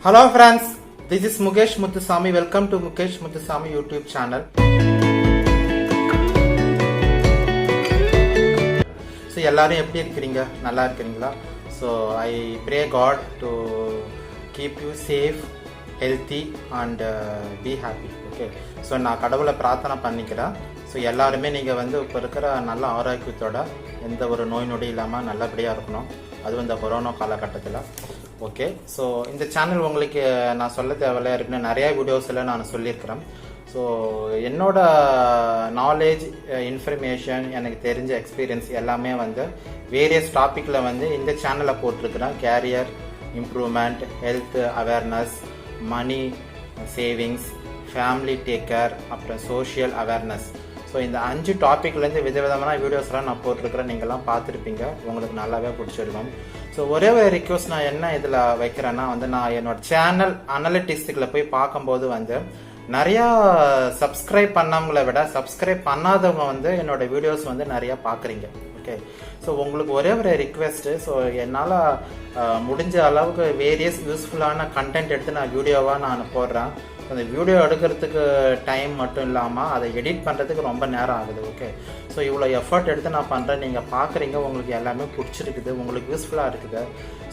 Hello friends, this is Mukesh Muthusamy. Welcome to Mukesh Muthusamy YouTube channel. So எல்லாரும் எப்படி இருக்கீங்க? நல்லா இருக்கீங்களா? So I pray God to keep you safe, healthy and be happy. Okay. So நான் கடவுளை பிரார்த்தனை பண்ணிக்கிறேன். ஸோ எல்லாருமே நீங்கள் வந்து இப்போ இருக்கிற நல்ல ஆரோக்கியத்தோட எந்த ஒரு நோய் நொடி இல்லாமல் நல்லபடியாக இருக்கணும், அதுவும் இந்த கொரோனா காலகட்டத்தில். ஓகே, ஸோ இந்த சேனல் உங்களுக்கு நான் சொல்ல தேவையில்ல, இருக்குன்னு நிறையா வீடியோஸில் நான் சொல்லியிருக்கிறேன். ஸோ என்னோட நாலேஜ், இன்ஃபர்மேஷன், எனக்கு தெரிஞ்ச எக்ஸ்பீரியன்ஸ் எல்லாமே வந்து வேரியஸ் டாப்பிக்கில் வந்து இந்த சேனலில் போட்டிருக்கிறேன். Career improvement, health awareness, money savings, family take care, அப்புறம் சோஷியல் அவேர்னஸ். ஸோ இந்த 5 டாப்பிக்லேருந்து விதவிதமான வீடியோஸ்லாம் நான் போட்டிருக்கிறேன். நீங்கள்லாம் பார்த்துருப்பீங்க, உங்களுக்கு நல்லாவே பிடிச்சிருக்கும். ஸோ ஒரே ஒரு ரிக்வஸ்ட் நான் என்ன இதில் வைக்கிறேன்னா வந்து, நான் என்னோட சேனல் அனலிட்டிக்ஸுக்குள்ள போய் பார்க்கும்போது வந்து நிறையா சப்ஸ்கிரைப் பண்ணவங்களை விட சப்ஸ்கிரைப் பண்ணாதவங்க வந்து என்னோட வீடியோஸ் வந்து நிறையா பார்க்குறீங்க. ஓகே, ஸோ உங்களுக்கு ஒரே ஒரு ரிக்வெஸ்ட்டு, ஸோ என்னால் முடிஞ்ச அளவுக்கு வேரியஸ் யூஸ்ஃபுல்லான கண்டென்ட் எடுத்து நான் வீடியோவாக நான் போடுறேன். அந்த வீடியோ எடுக்கிறதுக்கு டைம் மட்டும் இல்லாமல் அதை எடிட் பண்ணுறதுக்கு ரொம்ப நேரம் ஆகுது. ஓகே, ஸோ இவ்வளோ எஃபர்ட் எடுத்து நான் பண்ணுறேன், நீங்கள் பார்க்குறீங்க, உங்களுக்கு எல்லாமே பிடிச்சிருக்குது, உங்களுக்கு யூஸ்ஃபுல்லாக இருக்குது.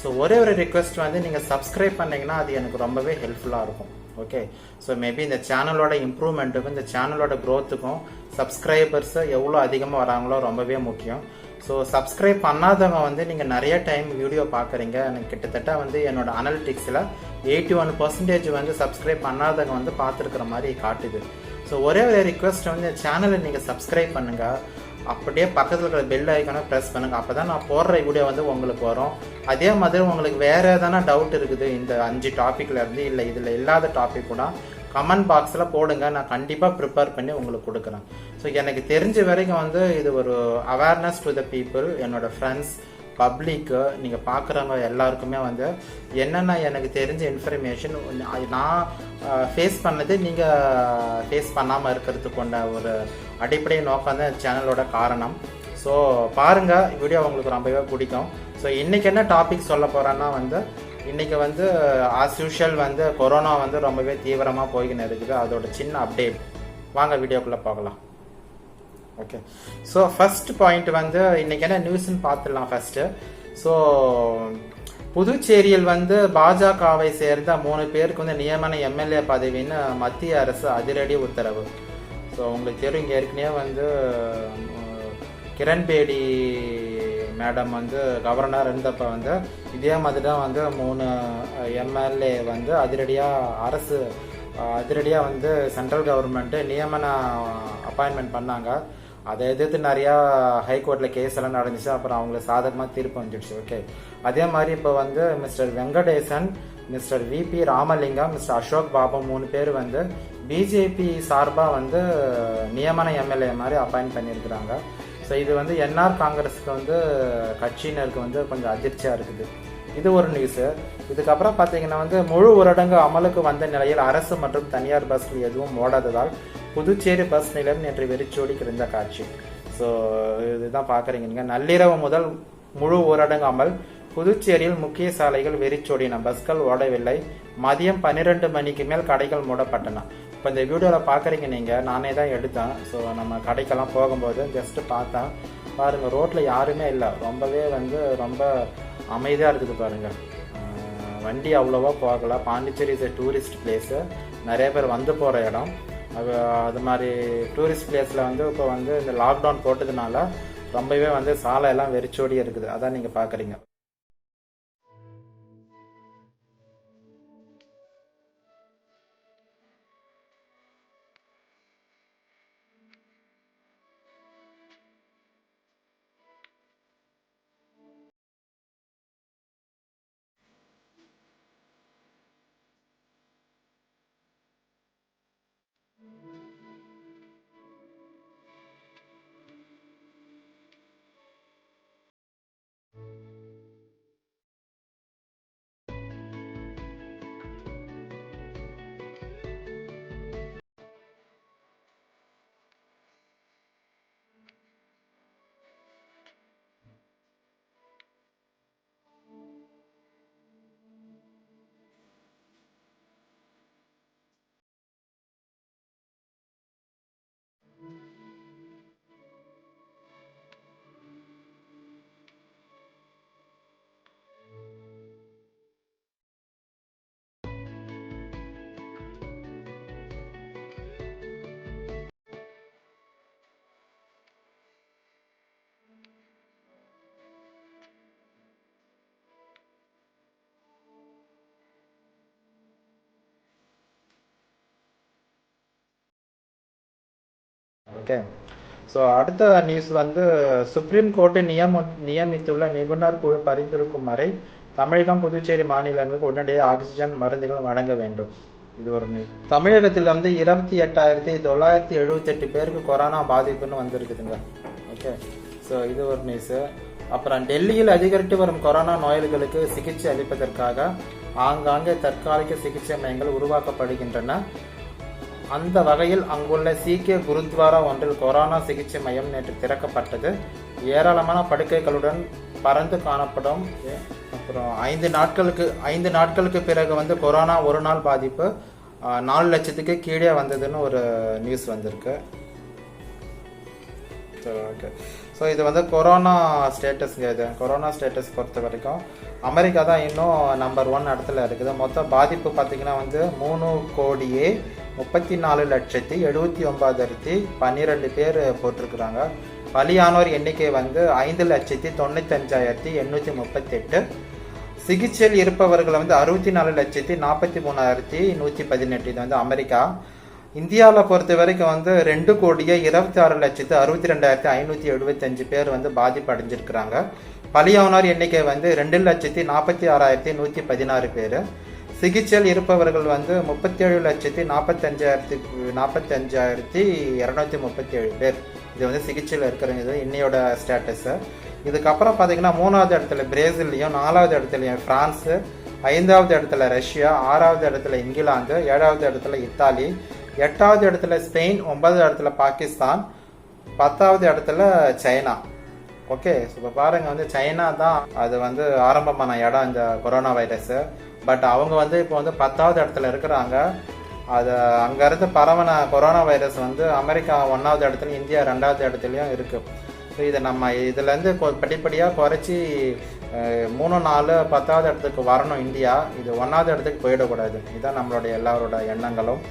ஸோ ஒரே ஒரு ரிக்வெஸ்ட் வந்து, நீங்கள் சப்ஸ்கிரைப் பண்ணிங்கன்னா அது எனக்கு ரொம்பவே ஹெல்ப்ஃபுல்லாக இருக்கும். ஓகே, ஸோ மேபி இந்த சேனலோட இம்ப்ரூவ்மெண்ட்டுக்கும் இந்த சேனலோட க்ரோத்துக்கும் சப்ஸ்கிரைபர்ஸ் எவ்வளோ அதிகமாக வராங்களோ ரொம்பவே முக்கியம். ஸோ சப்ஸ்கிரைப் பண்ணாதவங்க வந்து நீங்கள் நிறைய டைம் வீடியோ பார்க்குறீங்க. எனக்கு கிட்டத்தட்ட வந்து என்னோட அனலிட்டிக்ஸில் 81% வந்து சப்ஸ்கிரைப் பண்ணாதவங்க வந்து பார்த்துருக்குற மாதிரி காட்டுது. ஸோ ஒரே ஒரு ரிக்வெஸ்ட் வந்து, சேனலை நீங்கள் சப்ஸ்கிரைப் பண்ணுங்கள், அப்படியே பக்கத்தில் இருக்கிற பெல் ஐக்கானை ப்ரெஸ் பண்ணுங்கள். அப்போ தான் நான் போடுற வீடியோ வந்து உங்களுக்கு வரும். அதே மாதிரி உங்களுக்கு வேறு எதனா டவுட் இருக்குது இந்த 5 டாப்பிக்கில் இருந்து, இல்லை இதில் இல்லாத டாபிக் கூட கமெண்ட் பாக்ஸில் போடுங்க, நான் கண்டிப்பாக ப்ரிப்பேர் பண்ணி உங்களுக்கு கொடுக்குறேன். ஸோ எனக்கு தெரிஞ்ச வரைக்கும் வந்து இது ஒரு அவேர்னஸ் டு த பீப்புள், என்னோட ஃப்ரெண்ட்ஸ், பப்ளிக்கு, நீங்கள் பார்க்குறவங்க எல்லாருக்குமே வந்து என்னென்ன எனக்கு தெரிஞ்ச இன்ஃபர்மேஷன் நான் ஃபேஸ் பண்ணது நீங்கள் ஃபேஸ் பண்ணாமல் இருக்கிறதுக்கு கொண்ட ஒரு அடிப்படை நோக்கம் தான் சேனலோட காரணம். ஸோ பாருங்கள், வீடியோ உங்களுக்கு ரொம்பவே பிடிக்கும். ஸோ இன்றைக்கி என்ன டாபிக் சொல்ல போகிறேன்னா வந்து, இன்றைக்கி வந்து ஆஸ் யூஷுவல் வந்து கொரோனா வந்து ரொம்பவே தீவிரமாக போய்கின்னு இருக்குது, அதோட சின்ன அப்டேட். வாங்க வீடியோக்குள்ளே பார்க்கலாம். ஓகே, ஸோ ஃபர்ஸ்ட் பாயிண்ட் வந்து இன்றைக்கி என்ன நியூஸ்ன்னு பார்த்துடலாம் ஃபர்ஸ்ட்டு. ஸோ புதுச்சேரியில் வந்து பாஜகவை சேர்ந்த 3 பேருக்கு வந்து நியமன எம்எல்ஏ பதவின்னு மத்திய அரசு அதிரடி உத்தரவு. ஸோ உங்களுக்கு தெரியும், இங்கே ஏற்கனவே வந்து கிரண்பேடி மேடம் வந்து கவர்னர் இருந்தப்போ வந்து இதே மாதிரி தான் வந்து 3 எம்எல்ஏ வந்து அதிரடியாக வந்து சென்ட்ரல் கவர்மெண்ட்டு நியமன அப்பாயின்மெண்ட் பண்ணாங்க. அதை எதிர்த்து நிறையா ஹைகோர்ட்டில் கேஸ் எல்லாம் நடந்துச்சு, அப்புறம் அவங்களுக்கு சாதகமாக தீர்ப்பு வந்துடுச்சு. ஓகே, அதே மாதிரி இப்போ வந்து mister Venkatesan, mister VP Ramalingam, mister Ashok Babu 3 பேர் வந்து பிஜேபி சார்பாக வந்து நியமன எம்எல்ஏ மாதிரி அப்பாயின்ட் பண்ணியிருக்கிறாங்க. ஸோ இது வந்து என்ஆர் காங்கிரஸுக்கு வந்து கட்சியினருக்கு வந்து கொஞ்சம் அதிர்ச்சியாக இருக்குது. இது ஒரு நியூஸு. இதுக்கப்புறம் பார்த்தீங்கன்னா வந்து முழு ஊரடங்கு அமலுக்கு வந்த நிலையில் அரசு மற்றும் தனியார் பஸ்கள் எதுவும் ஓடாததால் புதுச்சேரி பஸ் நிலையம் நேற்று வெறிச்சோடி கிடந்த காட்சி. ஸோ இதுதான் பார்க்குறீங்க, நள்ளிரவு முதல் முழு ஊரடங்கு அமல். புதுச்சேரியில் முக்கிய சாலைகள் வெறிச்சோடின, பஸ்கள் ஓடவில்லை. மதியம் 12 மணிக்கு மேல் கடைகள் மூடப்பட்டன. இப்போ இந்த வீடியோவில் பார்க்குறீங்க நீங்கள், நானே தான் எடுத்தேன். ஸோ நம்ம கடைக்கெல்லாம் போகும்போது ஜஸ்ட்டு பார்த்தேன், பாருங்கள் ரோட்டில் யாருமே இல்லை, ரொம்பவே வந்து ரொம்ப அமைதியாக இருக்குது பாருங்கள். வண்டி அவ்வளோவா போகலை. பாண்டிச்சேரி இஸ் டூரிஸ்ட் பிளேஸு, நிறைய பேர் வந்து போகிற இடம். அது மாதிரி டூரிஸ்ட் பிளேஸில் வந்து இப்போ வந்து இந்த லாக்டவுன் போட்டதுனால ரொம்பவே வந்து சாலை எல்லாம் வெறிச்சோடி இருக்குது. அதான் நீங்கள் பார்க்குறீங்க. ஓகே. ஸோ அடுத்த நியூஸ் வந்து சுப்ரீம் கோர்ட்டு நியமித்துள்ள நிபுணர் குழு பரிந்துரைக்கும் வரை தமிழகம் புதுச்சேரி மாநிலங்களுக்கு உடனடியாக ஆக்சிஜன் மருந்துகள் வழங்க வேண்டும். இது ஒரு நியூஸ். தமிழகத்தில் வந்து 28,978 பேருக்கு கொரோனா பாதிப்புன்னு வந்திருக்குதுங்க. ஓகே. ஸோ இது ஒரு நியூஸு. அப்புறம் டெல்லியில் அதிகரித்து வரும் கொரோனா நோயாளிகளுக்கு சிகிச்சை அளிப்பதற்காக ஆங்காங்கே தற்காலிக சிகிச்சை மையங்கள் உருவாக்கப்படுகின்றன. அந்த வகையில் அங்குள்ள சீக்கிய குருத்வாரா ஒன்றில் கொரோனா சிகிச்சை மையம் நேற்று திறக்கப்பட்டது. ஏராளமான படுக்கைகளுடன் பறந்து காணப்படும். அப்புறம் 5 நாட்களுக்கு பிறகு வந்து கொரோனா ஒரு நாள் பாதிப்பு 4 லட்சத்துக்கு கீழே வந்ததுன்னு ஒரு நியூஸ் வந்திருக்கு. ஓகே. ஸோ இது வந்து கொரோனா ஸ்டேட்டஸ்ங்க. இது கொரோனா ஸ்டேட்டஸ் பொறுத்த வரைக்கும் அமெரிக்கா தான் இன்னும் நம்பர் 1 இடத்துல இருக்குது. மொத்த பாதிப்பு பார்த்தீங்கன்னா வந்து 3,34,79,12 பேர் போட்டிருக்கிறாங்க. பலியானோர் எண்ணிக்கை வந்து 5,95,838. சிகிச்சையில் இருப்பவர்கள் வந்து 64,43,118. இது வந்து அமெரிக்கா. இந்தியாவில் பொறுத்த வரைக்கும் வந்து 2,26,62,575 பேர் வந்து பாதிப்பு அடைஞ்சிருக்கிறாங்க. பலியானோர் எண்ணிக்கை வந்து 2,46,116 பேர். சிகிச்சையில் இருப்பவர்கள் வந்து 37,45,237 பேர். இது வந்து சிகிச்சையில் இருக்கிறது இன்னையோட ஸ்டேட்டஸு. இதுக்கப்புறம் பார்த்தீங்கன்னா 3வது இடத்துல பிரேசில்லையும், 4வது இடத்துலையும் பிரான்ஸு, 5வது இடத்துல ரஷ்யா, 6வது இடத்துல இங்கிலாந்து, 7வது இடத்துல இத்தாலி, 8வது இடத்துல ஸ்பெயின், 9வது இடத்துல பாகிஸ்தான், 10வது இடத்துல சைனா. ஓகே. இப்போ பாருங்க வந்து சைனா தான் அது வந்து ஆரம்பமான இடம் இந்த கொரோனா வைரஸ். பட் அவங்க வந்து இப்போ வந்து 10வது இடத்துல இருக்கிறாங்க. அது அங்கேருந்து பரவன கொரோனா வைரஸ் வந்து அமெரிக்கா 1வது இடத்துலையும், இந்தியா 2வது இடத்துலையும் இருக்குது. ஸோ இதை நம்ம இதுலேருந்து படிப்படியாக குறைச்சி 3, 4, 10வது இடத்துக்கு வரணும் இந்தியா. இது 1வது இடத்துக்கு போயிடக்கூடாது. இதுதான் நம்மளுடைய எல்லாரோட எண்ணங்களும்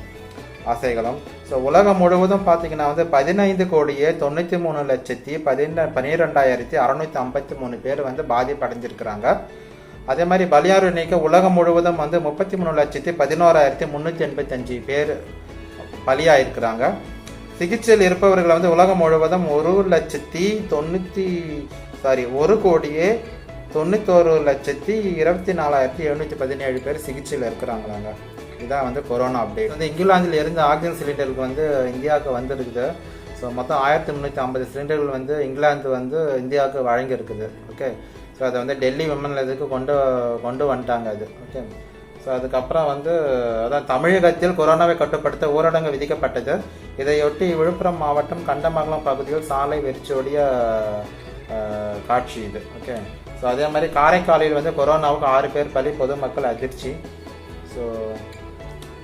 ஆசைகளும். ஸோ உலகம் முழுவதும் பார்த்தீங்கன்னா வந்து 15,93,12,653 பேர் வந்து பாதிப்படைஞ்சிருக்கிறாங்க. அதே மாதிரி பலியார் எண்ணிக்கை உலகம் முழுவதும் வந்து 33,11,385 பேர் பலியாயிருக்கிறாங்க. சிகிச்சையில் இருப்பவர்கள் வந்து உலகம் முழுவதும் 1,91,24,717 பேர் சிகிச்சையில் இருக்கிறாங்களாங்க. இதான் வந்து கொரோனா அப்டேட். வந்து இங்கிலாந்தில் இருந்து ஆக்சிஜன் சிலிண்டருக்கு வந்து இந்தியாவுக்கு வந்துருக்குது. ஸோ மொத்தம் 1350 சிலிண்டர்கள் வந்து இங்கிலாந்து வந்து இந்தியாவுக்கு வழங்கியிருக்குது. ஓகே. ஸோ அதை வந்து டெல்லி விமான நிலையத்துக்கு கொண்டு வந்துட்டாங்க அது. ஓகே. ஸோ அதுக்கப்புறம் வந்து அதான் தமிழகத்தில் கொரோனாவை கட்டுப்படுத்த ஊரடங்கு விதிக்கப்பட்டது. இதையொட்டி விழுப்புரம் மாவட்டம் கண்டமங்கலம் பகுதியில் சாலை வெறிச்சோடிய காட்சி இது. ஓகே. ஸோ அதே மாதிரி காரைக்காலில் வந்து கொரோனாவுக்கு 6 பேர் பலி, பொதுமக்கள் அதிர்ச்சி. ஸோ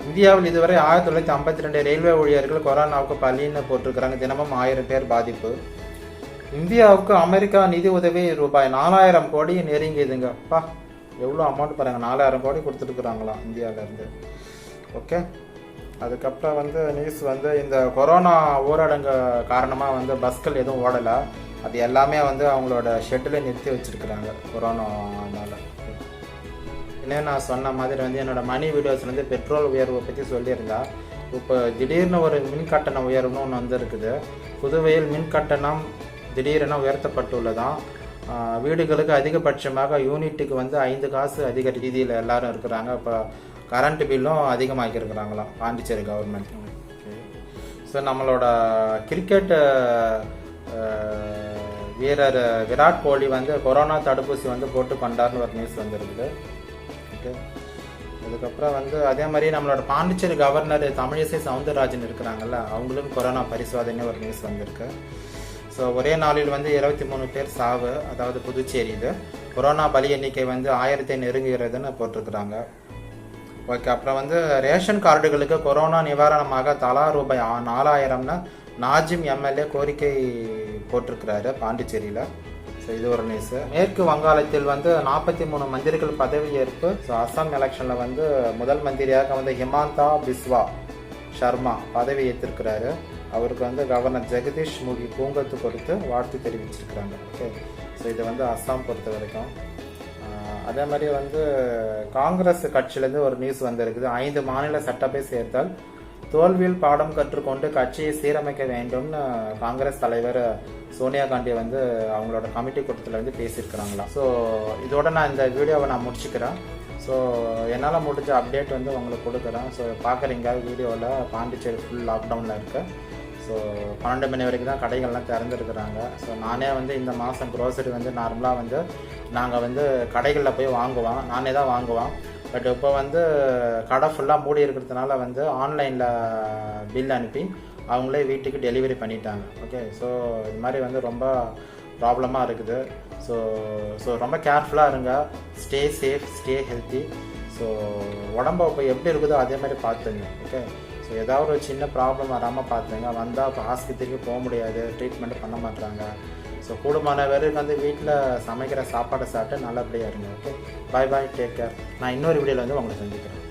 இந்தியாவில் இதுவரை 1952 ரயில்வே ஊழியர்கள் கொரோனாவுக்கு பலின்னு போட்டிருக்கிறாங்க. தினமும் 1000 பேர் பாதிப்பு. இந்தியாவுக்கு அமெரிக்கா நிதி உதவி ரூபாய் 4000 கோடி நெருங்கியதுங்க. அப்பா எவ்வளோ அமௌண்ட் பாருங்க, 4000 கோடி கொடுத்துருக்குறாங்களாம் இந்தியாவிலேருந்து. ஓகே. அதுக்கப்புறம் வந்து நியூஸ் வந்து இந்த கொரோனா ஊரடங்கு காரணமாக வந்து பஸ்கள் எதுவும் ஓடலை. அது எல்லாமே வந்து அவங்களோட ஷெட்டில் நிறுத்தி வச்சுருக்குறாங்க கொரோனானால. இன்னும் நான் சொன்ன மாதிரி வந்து என்னோட மணி வீடியோஸ் வந்து பெட்ரோல் உயர்வை பற்றி சொல்லியிருந்தா, இப்போ திடீர்னு ஒரு மின் கட்டண உயர்வுன்னு ஒன்று வந்துருக்குது. புதுவையில் மின் கட்டணம் திடீரென உயர்த்தப்பட்டுள்ளதான். வீடுகளுக்கு அதிகபட்சமாக யூனிட்டுக்கு வந்து 5 காசு அதிக ரீதியில் எல்லாரும் இருக்கிறாங்க. இப்போ கரண்ட் பில்லும் அதிகமாக்கி இருக்கிறாங்களாம் பாண்டிச்சேரி கவர்மெண்ட். ஸோ நம்மளோட கிரிக்கெட் வீரர் விராட் கோலி வந்து கொரோனா தடுப்பூசி வந்து போட்டு கொண்டார்னு ஒரு நியூஸ் வந்துருக்குது. ஓகே. அதுக்கப்புறம் வந்து அதே மாதிரி நம்மளோட பாண்டிச்சேரி கவர்னர் தமிழிசை சவுந்தரராஜன் இருக்கிறாங்கல்ல, அவங்களும் கொரோனா பரிசோதனை ஒரு நியூஸ் வந்திருக்கு. ஸோ ஒரே நாளில் வந்து 23 பேர் சாவு, அதாவது புதுச்சேரி. இது கொரோனா பலி எண்ணிக்கை வந்து 1000 நெருங்குகிறதுன்னு போட்டிருக்கிறாங்க. ஓகே. அப்புறம் வந்து ரேஷன் கார்டுகளுக்கு கொரோனா நிவாரணமாக தலா ரூபாய் 4000ன்னு நாஜிம் எம்எல்ஏ கோரிக்கை போட்டிருக்கிறாரு பாண்டிச்சேரியில். ஸோ இது ஒரு நியூஸ். மேற்கு வங்காளத்தில் வந்து 43 மந்திரிகள் பதவியேற்பு. ஸோ அசாம் எலெக்ஷனில் வந்து முதல் மந்திரியாக வந்து ஹிமாந்தா பிஸ்வா சர்மா பதவி ஏற்றிருக்கிறாரு. அவருக்கு வந்து கவர்னர் ஜெகதீஷ் முகி பூங்கத்து கொடுத்து வாழ்த்து தெரிவிச்சிருக்கிறாங்க. ஓகே. ஸோ இது வந்து அஸ்ஸாம் பொறுத்த வரைக்கும். அதே மாதிரி வந்து காங்கிரஸ் கட்சியிலேருந்து ஒரு நியூஸ் வந்திருக்குது. 5 மாநில சட்டப்பை சேர்த்தால் தோல்வியில் பாடம் கற்றுக்கொண்டு கட்சியை சீரமைக்க வேண்டும்னு காங்கிரஸ் தலைவர் சோனியா காந்தி வந்து அவங்களோட கமிட்டி கூட்டத்தில் வந்து பேசியிருக்கிறாங்களா. ஸோ இதோட நான் இந்த வீடியோவை நான் முடிச்சுக்கிறேன். ஸோ என்னால் முடிஞ்ச அப்டேட் வந்து உங்களுக்கு கொடுக்குறேன். ஸோ பார்க்குறீங்க வீடியோவில் பாண்டிச்சேரி ஃபுல் லாக்டவுனில் இருக்குது. ஸோ 12 மணி வரைக்கும் தான் கடைகள்லாம் திறந்துருக்குறாங்க. ஸோ நானே வந்து இந்த மாதம் க்ரோசரி வந்து நார்மலாக வந்து நாங்கள் வந்து கடைகளில் போய் வாங்குவோம், நானே தான் வாங்குவோம். பட் இப்போ வந்து கடை ஃபுல்லாக மூடி இருக்கிறதுனால வந்து ஆன்லைனில் பில் அனுப்பி அவங்களே வீட்டுக்கு டெலிவரி பண்ணிட்டாங்க. ஓகே, ஸோ இது மாதிரி வந்து ரொம்ப ப்ராப்ளமாக இருக்குது. ஸோ ரொம்ப கேர்ஃபுல்லாக இருங்க. Stay safe, stay healthy. So உடம்பு இப்போ எப்படி இருக்குதோ அதே மாதிரி பார்த்துங்க. ஓகே, ஸோ ஏதாவது ஒரு சின்ன ப்ராப்ளம் வராமல் பார்த்துங்க. வந்தால் இப்போ ஆஸ்பத்திரிக்கு போக முடியாது, ட்ரீட்மெண்ட் பண்ண மாட்டாங்க. ஸோ கூடுமான பேருக்கு வந்து வீட்டில் சமைக்கிற சாப்பாடை சாப்பிட்டு நல்லபடியாக இருங்க. ஓகே, பாய் பாய், டேக் கேர். நான் இன்னொரு வீடியோவில் வந்து உங்களை சந்திக்கிறேன்.